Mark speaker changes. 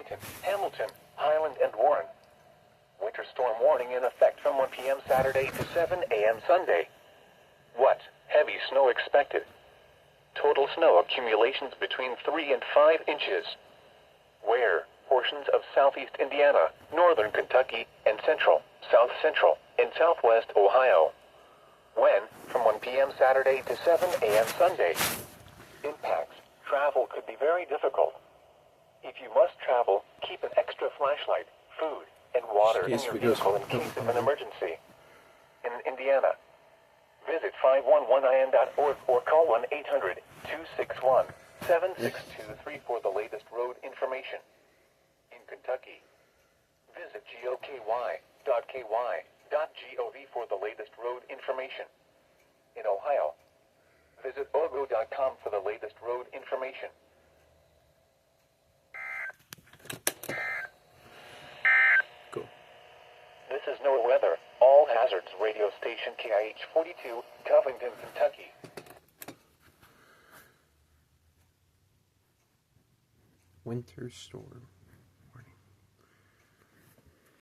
Speaker 1: Covington, Hamilton, Highland, and Warren. Winter storm warning in effect from 1 p.m. Saturday to 7 a.m. Sunday. What? Heavy snow expected. Total snow accumulations between 3 and 5 inches. Where? Portions of southeast Indiana, northern Kentucky, and central, south central, and southwest Ohio. When? From 1 p.m. Saturday to 7 a.m. Sunday. Impacts. Travel could be very difficult. If you must travel, keep an extra flashlight, food, and water in your vehicle in case of an emergency. In Indiana, visit 511in.org or call 1-800-261-7623 for the latest road information. In Kentucky, visit goky.ky.gov for the latest road information. In Ohio, visit ogo.com for the latest road information.
Speaker 2: Cool.
Speaker 1: This is NOAA Weather, All Hazards Radio Station KIH 42, Covington, Kentucky.
Speaker 2: Winter storm.